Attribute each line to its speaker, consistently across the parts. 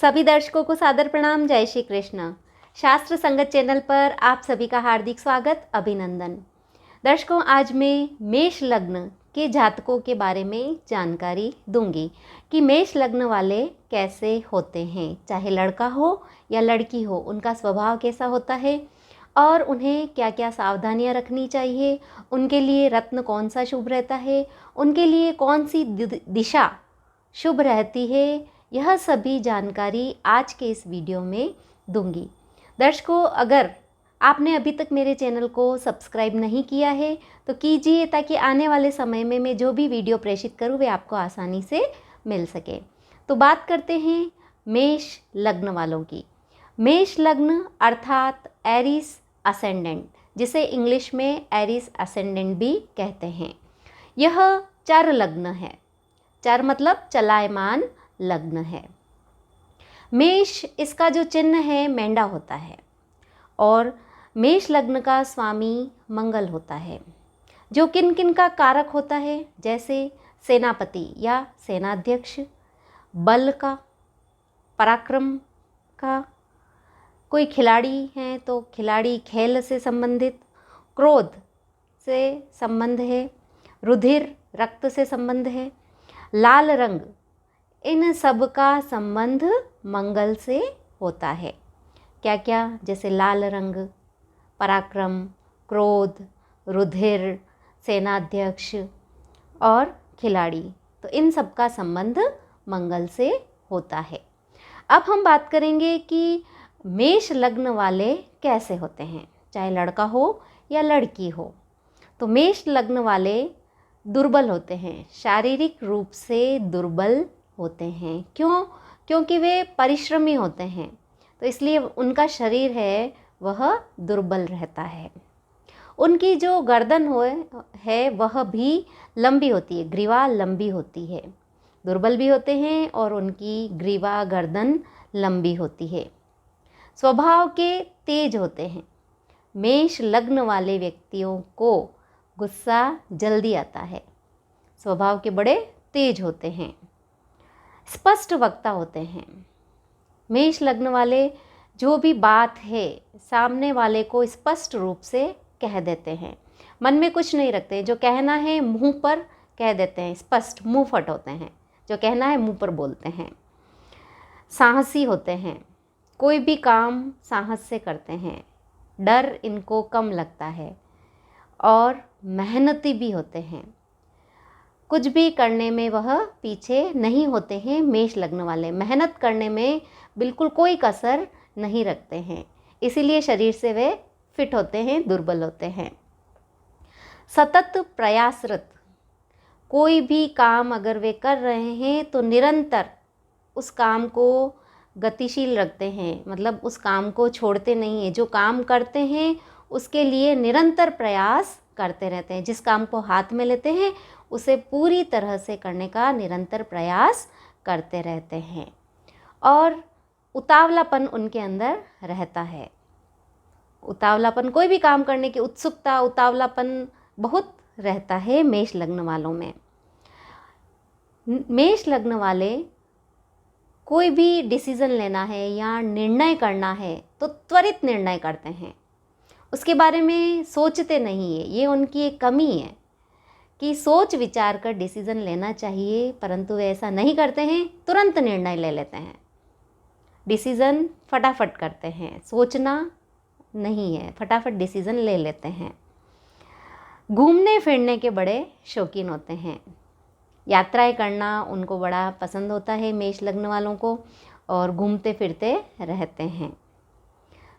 Speaker 1: सभी दर्शकों को सादर प्रणाम। जय श्री कृष्ण। शास्त्र संगत चैनल पर आप सभी का हार्दिक स्वागत, अभिनंदन। दर्शकों, आज मैं मेष लग्न के जातकों के बारे में जानकारी दूंगी कि मेष लग्न वाले कैसे होते हैं, चाहे लड़का हो या लड़की हो, उनका स्वभाव कैसा होता है और उन्हें क्या क्या सावधानियां रखनी चाहिए, उनके लिए रत्न कौन सा शुभ रहता है, उनके लिए कौन सी दिशा शुभ रहती है। यह सभी जानकारी आज के इस वीडियो में दूंगी। दर्शकों, अगर आपने अभी तक मेरे चैनल को सब्सक्राइब नहीं किया है तो कीजिए, ताकि आने वाले समय में मैं जो भी वीडियो प्रेषित करूँ वे आपको आसानी से मिल सके। तो बात करते हैं मेष लग्न वालों की। मेष लग्न अर्थात एरीस असेंडेंट, जिसे इंग्लिश में एरीस असेंडेंट भी कहते हैं, यह चर लग्न है। चर मतलब चलायमान लग्न है। मेष, इसका जो चिन्ह है मेंढा होता है और मेष लग्न का स्वामी मंगल होता है, जो किन किन का कारक होता है, जैसे सेनापति या सेनाध्यक्ष, बल का, पराक्रम का, कोई खिलाड़ी हैं तो खिलाड़ी खेल से संबंधित, क्रोध से संबंध है, रुधिर रक्त से संबंध है, लाल रंग, इन सब का संबंध मंगल से होता है। क्या क्या, जैसे लाल रंग, पराक्रम, क्रोध, रुधिर, सेनाध्यक्ष और खिलाड़ी, तो इन सब का संबंध मंगल से होता है। अब हम बात करेंगे कि मेष लग्न वाले कैसे होते हैं, चाहे लड़का हो या लड़की हो। तो मेष लग्न वाले दुर्बल होते हैं, शारीरिक रूप से दुर्बल होते हैं। क्यों? क्योंकि वे परिश्रमी होते हैं, तो इसलिए उनका शरीर है वह दुर्बल रहता है। उनकी जो गर्दन है वह भी लंबी होती है, ग्रीवा लंबी होती है। दुर्बल भी होते हैं और उनकी ग्रीवा गर्दन लंबी होती है। स्वभाव के तेज होते हैं। मेष लग्न वाले व्यक्तियों को गुस्सा जल्दी आता है, स्वभाव के बड़े तेज होते हैं, स्पष्ट वक्ता होते हैं। मेष लग्न वाले जो भी बात है सामने वाले को स्पष्ट रूप से कह देते हैं, मन में कुछ नहीं रखते। जो कहना है मुंह पर कह देते हैं, स्पष्ट मुंह फट होते हैं, जो कहना है मुंह पर बोलते हैं। साहसी होते हैं, कोई भी काम साहस से करते हैं, डर इनको कम लगता है और मेहनती भी होते हैं। कुछ भी करने में वह पीछे नहीं होते हैं। मेष लग्न वाले मेहनत करने में बिल्कुल कोई कसर नहीं रखते हैं, इसीलिए शरीर से वे फिट होते हैं, दुर्बल होते हैं। सतत प्रयासरत, कोई भी काम अगर वे कर रहे हैं तो निरंतर उस काम को गतिशील रखते हैं, मतलब उस काम को छोड़ते नहीं हैं। जो काम करते हैं उसके लिए निरंतर प्रयास करते रहते हैं। जिस काम को हाथ में लेते हैं उसे पूरी तरह से करने का निरंतर प्रयास करते रहते हैं और उतावलापन उनके अंदर रहता है। उतावलापन, कोई भी काम करने की उत्सुकता, उतावलापन बहुत रहता है मेष लग्न वालों में। मेष लग्न वाले कोई भी डिसीज़न लेना है या निर्णय करना है तो त्वरित निर्णय करते हैं, उसके बारे में सोचते नहीं है। ये उनकी एक कमी है कि सोच विचार कर डिसीज़न लेना चाहिए, परंतु वे ऐसा नहीं करते हैं, तुरंत निर्णय ले लेते हैं, डिसीज़न फटाफट करते हैं, सोचना नहीं है, फटाफट डिसीज़न ले लेते हैं। घूमने फिरने के बड़े शौकीन होते हैं, यात्राएं करना उनको बड़ा पसंद होता है मेष लग्न वालों को, और घूमते फिरते रहते हैं।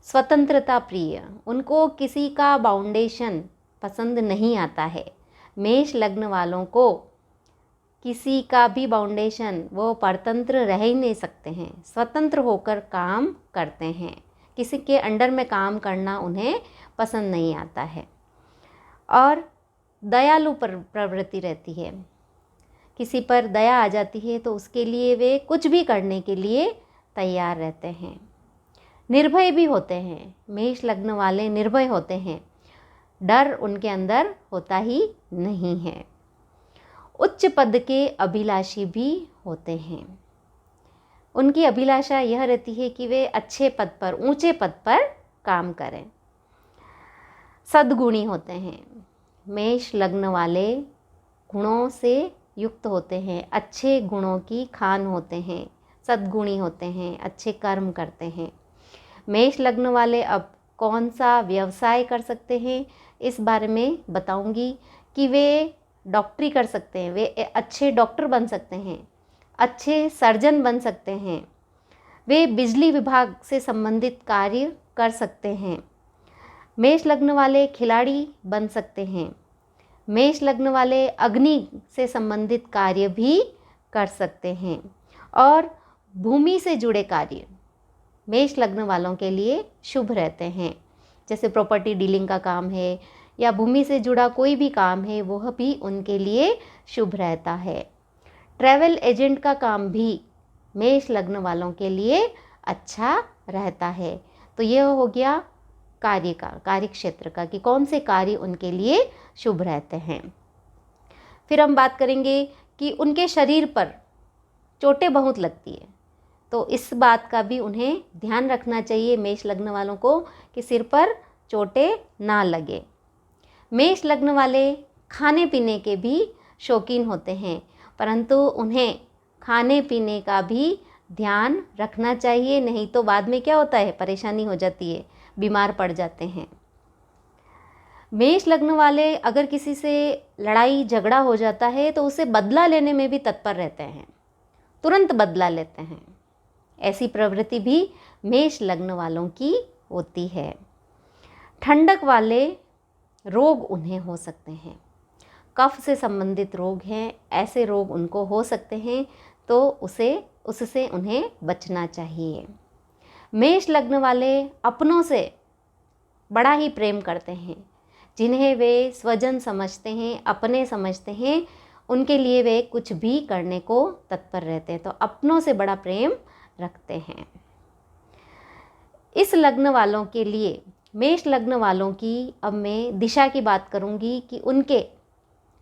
Speaker 1: स्वतंत्रता प्रिय, उनको किसी का बाउंडेशन पसंद नहीं आता है। मेष लग्न वालों को किसी का भी बाउंडेशन, वो परतंत्र रह ही नहीं सकते हैं, स्वतंत्र होकर काम करते हैं। किसी के अंडर में काम करना उन्हें पसंद नहीं आता है। और दयालु प्रवृत्ति रहती है, किसी पर दया आ जाती है तो उसके लिए वे कुछ भी करने के लिए तैयार रहते हैं। निर्भय भी होते हैं, मेष लग्न वाले निर्भय होते हैं, डर उनके अंदर होता ही नहीं है। उच्च पद के अभिलाषी भी होते हैं। उनकी अभिलाषा यह रहती है कि वे अच्छे पद पर, ऊंचे पद पर काम करें। सद्गुणी होते हैं। मेष लग्न वाले गुणों से युक्त होते हैं, अच्छे गुणों की खान होते हैं, सद्गुणी होते हैं, अच्छे कर्म करते हैं। मेष लग्न वाले अब कौन सा व्यवसाय कर सकते हैं, इस बारे में बताऊंगी कि वे डॉक्टरी कर सकते हैं, वे अच्छे डॉक्टर बन सकते हैं, अच्छे सर्जन बन सकते हैं, वे बिजली विभाग से संबंधित कार्य कर सकते हैं। मेष लग्न वाले खिलाड़ी बन सकते हैं। मेष लग्न वाले अग्नि से संबंधित कार्य भी कर सकते हैं और भूमि से जुड़े कार्य मेष लग्न वालों के लिए शुभ रहते हैं। जैसे प्रॉपर्टी डीलिंग का काम है या भूमि से जुड़ा कोई भी काम है, वह भी उनके लिए शुभ रहता है। ट्रैवल एजेंट का काम भी मेष लग्न वालों के लिए अच्छा रहता है। तो यह हो गया कार्य का, कार्य क्षेत्र का, कि कौन से कार्य उनके लिए शुभ रहते हैं। फिर हम बात करेंगे कि उनके शरीर पर चोटें बहुत लगती है, तो इस बात का भी उन्हें ध्यान रखना चाहिए मेष लग्न वालों को कि सिर पर चोटें ना लगे। मेष लग्न वाले खाने पीने के भी शौकीन होते हैं, परंतु उन्हें खाने पीने का भी ध्यान रखना चाहिए, नहीं तो बाद में क्या होता है, परेशानी हो जाती है, बीमार पड़ जाते हैं। मेष लग्न वाले अगर किसी से लड़ाई झगड़ा हो जाता है तो उसे बदला लेने में भी तत्पर रहते हैं, तुरंत बदला लेते हैं। ऐसी प्रवृत्ति भी मेष लग्न वालों की होती है। ठंडक वाले रोग उन्हें हो सकते हैं, कफ से संबंधित रोग हैं, ऐसे रोग उनको हो सकते हैं, तो उससे उन्हें बचना चाहिए। मेष लग्न वाले अपनों से बड़ा ही प्रेम करते हैं, जिन्हें वे स्वजन समझते हैं, अपने समझते हैं, उनके लिए वे कुछ भी करने को तत्पर रहते हैं, तो अपनों से बड़ा प्रेम रखते हैं। इस लग्न वालों के लिए, मेष लग्न वालों की अब मैं दिशा की बात करूंगी कि उनके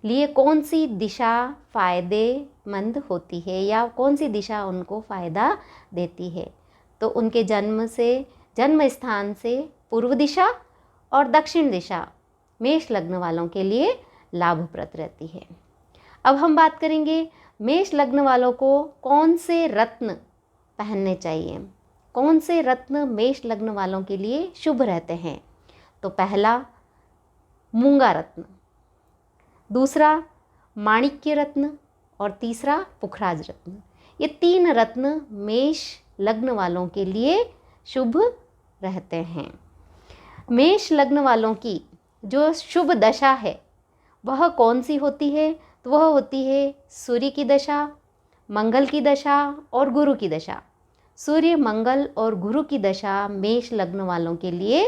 Speaker 1: लिए कौन सी दिशा फ़ायदेमंद होती है या कौन सी दिशा उनको फ़ायदा देती है। तो उनके जन्म स्थान से पूर्व दिशा और दक्षिण दिशा मेष लग्न वालों के लिए लाभप्रद रहती है। अब हम बात करेंगे मेष लग्न वालों को कौन से रत्न पहनने चाहिए, कौन से रत्न मेष लग्न वालों के लिए शुभ रहते हैं। तो पहला मूंगा रत्न, दूसरा माणिक्य रत्न और तीसरा पुखराज रत्न। ये 3 रत्न मेष लग्न वालों के लिए शुभ रहते हैं। मेष लग्न वालों की जो शुभ दशा है वह कौन सी होती है, तो वह होती है सूर्य की दशा, मंगल की दशा और गुरु की दशा। सूर्य, मंगल और गुरु की दशा मेष लग्न वालों के लिए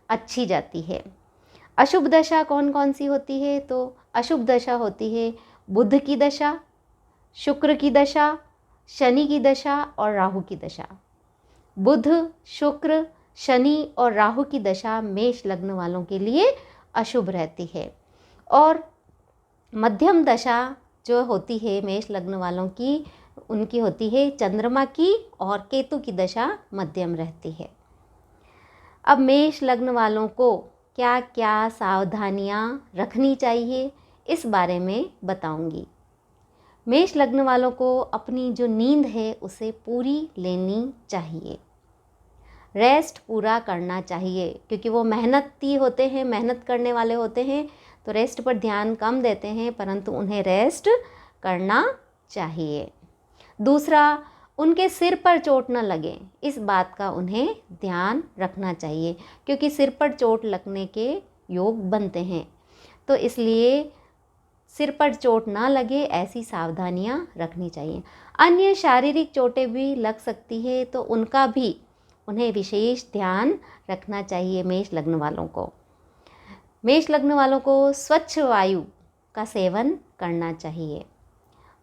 Speaker 1: अच्छी जाती है। अशुभ दशा कौन कौन सी होती है, तो अशुभ दशा होती है बुध की दशा, शुक्र की दशा, शनि की दशा और राहु की दशा। बुध, शुक्र, शनि और राहु की दशा मेष लग्न वालों के लिए अशुभ रहती है। और मध्यम दशा जो होती है मेष लग्न वालों की, उनकी होती है चंद्रमा की और केतु की दशा मध्यम रहती है। अब मेष लग्न वालों को क्या क्या सावधानियां रखनी चाहिए, इस बारे में बताऊंगी। मेष लग्न वालों को अपनी जो नींद है उसे पूरी लेनी चाहिए, रेस्ट पूरा करना चाहिए, क्योंकि वो मेहनती होते हैं, मेहनत करने वाले होते हैं, तो रेस्ट पर ध्यान कम देते हैं, परंतु उन्हें रेस्ट करना चाहिए। दूसरा, उनके सिर पर चोट न लगे, इस बात का उन्हें ध्यान रखना चाहिए, क्योंकि सिर पर चोट लगने के योग बनते हैं, तो इसलिए सिर पर चोट ना लगे ऐसी सावधानियां रखनी चाहिए। अन्य शारीरिक चोटें भी लग सकती है, तो उनका भी उन्हें विशेष ध्यान रखना चाहिए मेष लग्न वालों को। मेष लग्न वालों को स्वच्छ वायु का सेवन करना चाहिए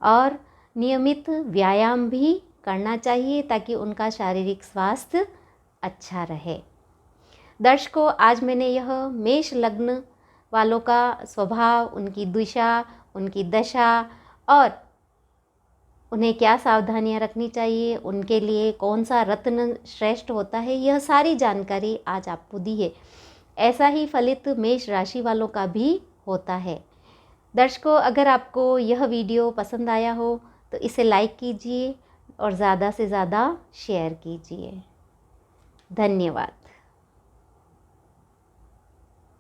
Speaker 1: और नियमित व्यायाम भी करना चाहिए, ताकि उनका शारीरिक स्वास्थ्य अच्छा रहे। दर्शकों, आज मैंने यह मेष लग्न वालों का स्वभाव, उनकी दिशा, उनकी दशा और उन्हें क्या सावधानियां रखनी चाहिए, उनके लिए कौन सा रत्न श्रेष्ठ होता है, यह सारी जानकारी आज आपको दी है। ऐसा ही फलित मेष राशि वालों का भी होता है। दर्शकों, अगर आपको यह वीडियो पसंद आया हो तो इसे लाइक कीजिए और ज़्यादा से ज़्यादा शेयर कीजिए। धन्यवाद।